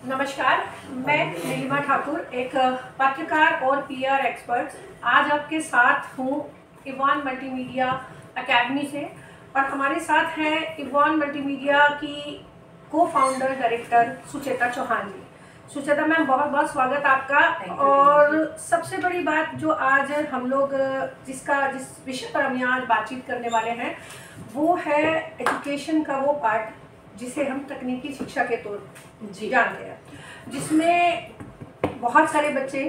नमस्कार, मैं नीलिमा ठाकुर, एक पत्रकार और पीआर एक्सपर्ट। आज आपके साथ हूँ इवान मल्टीमीडिया एकेडमी से, और हमारे साथ हैं इवान मल्टीमीडिया की को फाउंडर डायरेक्टर सुचेता चौहान जी। सुचेता मैम, बहुत बहुत स्वागत आपका। और सबसे बड़ी बात जो आज हम लोग जिस विषय पर हम यहाँ आज बातचीत करने वाले हैं, वो है एजुकेशन का वो पार्ट जिसे हम तकनीकी शिक्षा के तौर जानते हैं, जिसमें बहुत सारे बच्चे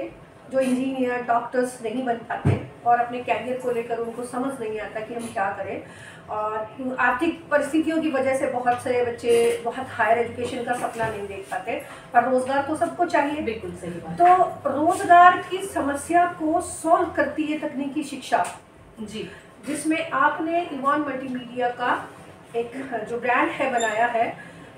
जो इंजीनियर डॉक्टर्स नहीं बन पाते और अपने कैरियर को लेकर उनको समझ नहीं आता कि हम क्या करें, और आर्थिक परिस्थितियों की वजह से बहुत सारे बच्चे बहुत हायर एजुकेशन का सपना नहीं देख पाते। पर रोजगार तो सबको चाहिए। बिल्कुल सही बात। तो रोजगार की समस्या को सॉल्व करती है तकनीकी शिक्षा जी, जिसमें आपने इवान मल्टीमीडिया का एक जो ब्रांड है बनाया है।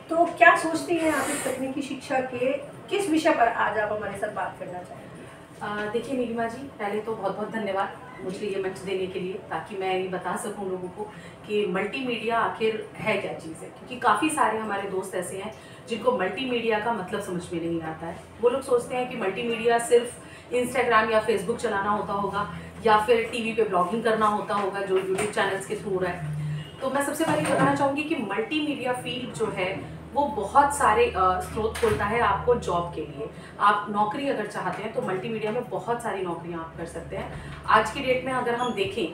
तो क्या सोचती हैं आप इस तकनीकी शिक्षा के किस विषय पर आज आप हमारे साथ बात करना चाहेंगे? देखिए नीलिमा जी, पहले तो बहुत बहुत धन्यवाद मुझे ये मंच देने के लिए, ताकि मैं ये बता सकूं लोगों को कि मल्टीमीडिया आखिर है क्या चीज़ है। क्योंकि काफ़ी सारे हमारे दोस्त ऐसे हैं जिनको मल्टीमीडिया का मतलब समझ में नहीं आता है। वो लोग सोचते हैं कि मल्टीमीडिया सिर्फ इंस्टाग्राम या फेसबुक चलाना होता होगा, या फिर टीवी पे ब्लॉगिंग करना होता होगा जो यूट्यूब चैनल्स के थ्रू है। तो मैं सबसे पहले बताना चाहूँगी कि मल्टीमीडिया फील्ड जो है वो बहुत सारे स्रोत खोलता है आपको जॉब के लिए। आप नौकरी अगर चाहते हैं तो मल्टीमीडिया में बहुत सारी नौकरियां आप कर सकते हैं। आज की डेट में अगर हम देखें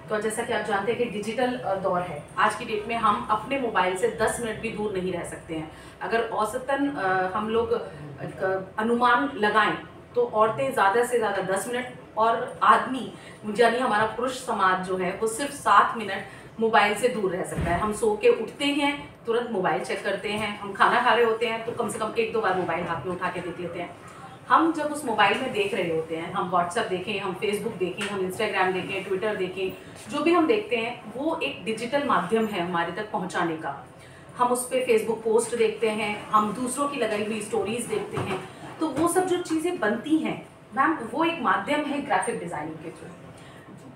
तो जैसा कि आप जानते हैं कि डिजिटल दौर है। आज की डेट में हम अपने मोबाइल से 10 मिनट भी दूर नहीं रह सकते हैं। अगर औसतन हम लोग अनुमान लगाएं तो औरतें ज़्यादा से ज़्यादा 10 मिनट और आदमी यानी हमारा पुरुष समाज जो है वो सिर्फ 7 मिनट मोबाइल से दूर रह सकता है। हम सो के उठते हैं तुरंत मोबाइल चेक करते हैं, हम खाना खा रहे होते हैं तो कम से कम 1-2 बार मोबाइल हाथ में उठा के देख लेते हैं। हम जब उस मोबाइल में देख रहे होते हैं, हम व्हाट्सएप देखें, हम फेसबुक देखें, हम इंस्टाग्राम देखें, ट्विटर देखें, जो भी हम देखते हैं वो एक डिजिटल माध्यम है हमारे तक पहुँचाने का। हम उस पर फेसबुक पोस्ट देखते हैं, हम दूसरों की लगाई हुई स्टोरीज़ देखते हैं। तो वो सब जो चीज़ें बनती हैं मैम, वो एक माध्यम है ग्राफिक डिज़ाइनिंग के थ्रू।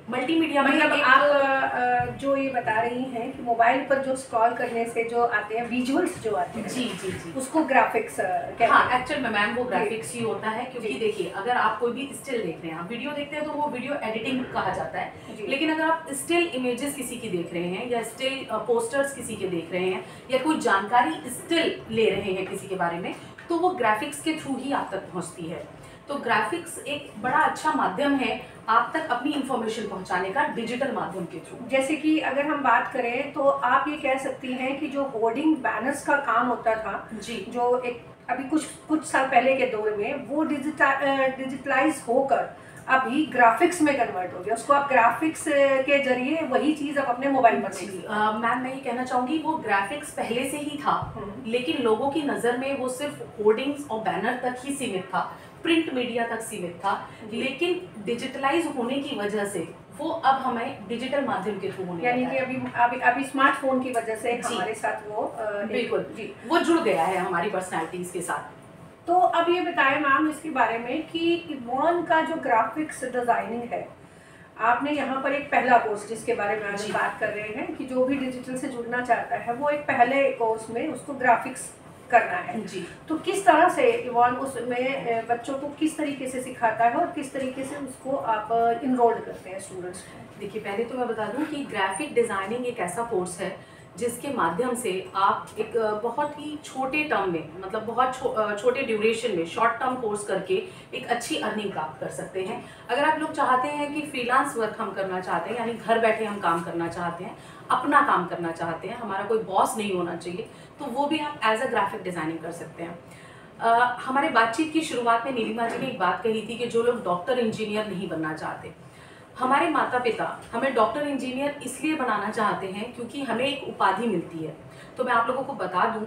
मल्टीमीडिया मतलब आप जो ये बता रही हैं कि मोबाइल पर जो स्क्रॉल करने से जो आते हैं विजुअल्स जो आते हैं, जी जी जी, उसको ग्राफिक्स कहते हैं। हाँ, एक्चुअल में मैम वो ग्राफिक्स ही होता है। क्योंकि देखिए, अगर आप कोई भी स्टिल देख रहे हैं, आप वीडियो देखते हैं तो वो वीडियो एडिटिंग कहा जाता है। लेकिन अगर आप स्टिल इमेजेस किसी की देख रहे हैं या स्टिल पोस्टर्स किसी के देख रहे हैं या कोई जानकारी स्टिल ले रहे हैं किसी के बारे में, तो वो ग्राफिक्स के थ्रू ही आप तक पहुँचती है। तो ग्राफिक्स एक बड़ा अच्छा माध्यम है आप तक अपनी इंफॉर्मेशन पहुंचाने का डिजिटल माध्यम के थ्रू। जैसे कि अगर हम बात करें तो आप ये कह सकती हैं कि जो होर्डिंग बैनर्स का काम होता था जी, जो एक अभी कुछ साल पहले के दौर में, वो डिजिटलाइज होकर अभी ग्राफिक्स में कन्वर्ट हो गया। उसको आप ग्राफिक्स के जरिए वही चीज़ आप अपने मोबाइल पर देख। मैम मैं ये कहना चाहूँगी वो ग्राफिक्स पहले से ही था, लेकिन लोगों की नज़र में वो सिर्फ होर्डिंग्स और बैनर तक ही सीमित था, प्रिंट मीडिया तक सीमित था। लेकिन डिजिटलाइज होने की वजह से वो अब हमें डिजिटल माध्यम के थ्रू होने, यानी कि अभी स्मार्टफोन की वजह से हमारे साथ वो बिल्कुल जी वो जुड़ गया है हमारी पर्सनैलिटीज़ के साथ। तो अब ये बताएं मैम इसके बारे में कि इवान का जो ग्राफिक्स डिज़ाइनिंग है, आपने यहाँ पर एक पहला कोर्स जिसके बारे में आज बात कर रहे हैं कि जो भी डिजिटल से जुड़ना चाहता है वो एक पहले कोर्स में उसको ग्राफिक्स करना है जी। तो किस तरह से इवान उसमें बच्चों को किस तरीके से सिखाता है और किस तरीके से उसको आप इनरोल्ड करते हैं स्टूडेंट्स को? देखिए, पहले तो मैं बता दूं कि ग्राफिक डिज़ाइनिंग एक ऐसा कोर्स है जिसके माध्यम से आप एक बहुत ही छोटे टर्म में, मतलब बहुत छोटे ड्यूरेशन में, शॉर्ट टर्म कोर्स करके एक अच्छी अर्निंग प्राप्त कर सकते हैं। अगर आप लोग चाहते हैं कि फ्रीलांस वर्क हम करना चाहते हैं, यानी घर बैठे हम काम करना चाहते हैं, अपना काम करना चाहते हैं, हमारा कोई बॉस नहीं होना चाहिए, तो वो भी आप एज अ ग्राफिक डिज़ाइनिंग कर सकते हैं। हमारे बातचीत की शुरुआत में नीलिमा जी ने एक बात कही थी कि जो लोग डॉक्टर इंजीनियर नहीं बनना चाहते, हमारे माता पिता हमें डॉक्टर इंजीनियर इसलिए बनाना चाहते हैं क्योंकि हमें एक उपाधि मिलती है। तो मैं आप लोगों को बता दूं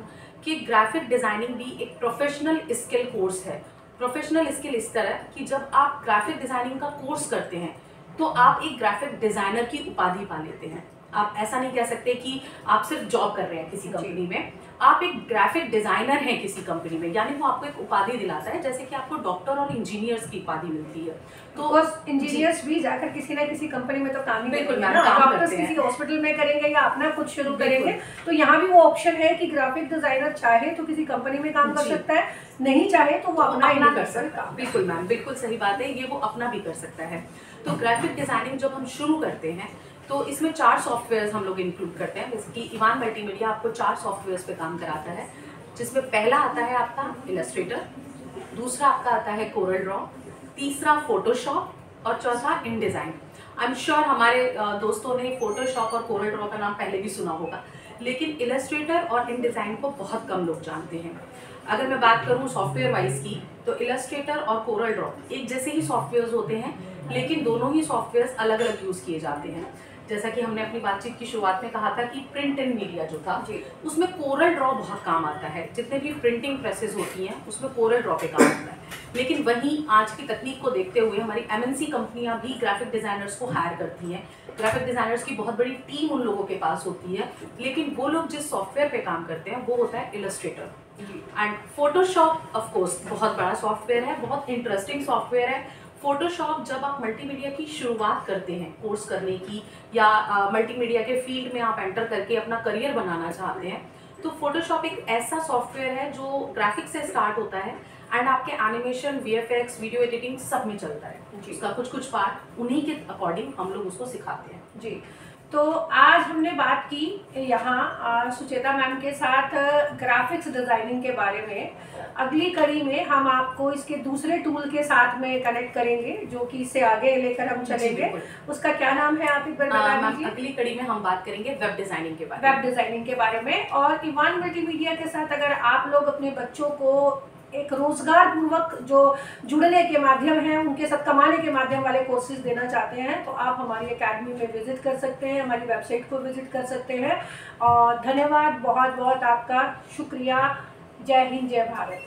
कि ग्राफिक डिज़ाइनिंग भी एक प्रोफेशनल स्किल कोर्स है। प्रोफेशनल स्किल इस तरह कि जब आप ग्राफिक डिज़ाइनिंग का कोर्स करते हैं तो आप एक ग्राफिक डिज़ाइनर की उपाधि पा लेते हैं। आप ऐसा नहीं कह सकते कि आप सिर्फ जॉब कर रहे हैं किसी कंपनी में, आप एक ग्राफिक डिजाइनर हैं किसी कंपनी में, यानी वो आपको एक उपाधि दिलाता है, जैसे कि आपको डॉक्टर और इंजीनियर्स की उपाधि मिलती है। तो इंजीनियर्स भी जाकर किसी ना किसी कंपनी में तो काम ही बिल्कुल करेंगे ना, डॉक्टर्स किसी हॉस्पिटल में करेंगे या अपना कुछ शुरू करेंगे, तो यहाँ भी वो ऑप्शन है कि ग्राफिक डिजाइनर चाहे तो किसी कंपनी में काम कर सकता है, नहीं चाहे तो वो अपना कर सकता है। बिल्कुल मैम, बिल्कुल सही बात है, ये वो अपना भी कर सकता है। तो ग्राफिक डिजाइनिंग जब हम शुरू करते हैं तो इसमें 4 सॉफ्टवेयर हम लोग इंक्लूड करते हैं, जैसे कि इवान मल्टीमीडिया आपको 4 सॉफ्टवेयर पे काम कराता है, जिसमें पहला आता है आपका इलस्ट्रेटर, दूसरा आपका आता है कोरल ड्रॉ, तीसरा फोटोशॉप और चौथा इनडिज़ाइन। आई एम श्योर हमारे दोस्तों ने फोटोशॉप और कोरल ड्रॉ का नाम पहले भी सुना होगा, लेकिन इलस्ट्रेटर और इनडिज़ाइन को बहुत कम लोग जानते हैं। अगर मैं बात करूँ सॉफ्टवेयर वाइज की, तो इलस्ट्रेटर और कोरल ड्रॉ एक जैसे ही सॉफ्टवेयर्स होते हैं, लेकिन दोनों ही सॉफ्टवेयर्स अलग अलग यूज़ किए जाते हैं। जैसा कि हमने अपनी बातचीत की शुरुआत में कहा था कि प्रिंट एंड मीडिया जो था उसमें कोरल ड्रॉ बहुत काम आता है, जितने भी प्रिंटिंग प्रेसेस होती हैं उसमें कोरल ड्रॉ पे काम आता है। लेकिन वहीं आज की तकनीक को देखते हुए हमारी MNC कंपनियां भी ग्राफिक डिज़ाइनर्स को हायर करती हैं, ग्राफिक डिज़ाइनर्स की बहुत बड़ी टीम उन लोगों के पास होती है, लेकिन वो लोग जिस सॉफ्टवेयर पे काम करते हैं वो होता है Illustrator. And Photoshop of course बहुत बड़ा सॉफ्टवेयर है, बहुत इंटरेस्टिंग सॉफ्टवेयर है। फोटोशॉप जब आप मल्टीमीडिया की शुरुआत करते हैं कोर्स करने की, या मल्टीमीडिया के फील्ड में आप एंटर करके अपना करियर बनाना चाहते हैं, तो फोटोशॉप एक ऐसा सॉफ्टवेयर है जो ग्राफिक्स से स्टार्ट होता है एंड आपके एनिमेशन, VFX, वीडियो एडिटिंग सब में चलता है। उसका कुछ पार्ट उन्हीं के अकॉर्डिंग हम लोग उसको सिखाते हैं। जी, तो आज हमने बात की यहाँ सुचेता मैम के साथ ग्राफिक्स डिज़ाइनिंग के बारे में। अगली कड़ी में हम आपको इसके दूसरे टूल के साथ में कनेक्ट करेंगे, जो कि इससे आगे लेकर हम चलेंगे। उसका क्या नाम है, आप एक बार बता दीजिए। अगली कड़ी में हम बात करेंगे वेब डिज़ाइनिंग के बारे में। वेब डिज़ाइनिंग के बारे में। और इवान मल्टीमीडिया के साथ अगर आप लोग अपने बच्चों को एक रोजगार पूर्वक जो जुड़ने के माध्यम हैं, उनके साथ कमाने के माध्यम वाले कोर्सेज देना चाहते हैं, तो आप हमारी एकेडमी में विजिट कर सकते हैं, हमारी वेबसाइट को विजिट कर सकते हैं। और धन्यवाद, बहुत बहुत आपका शुक्रिया। जय हिंद, जय भारत।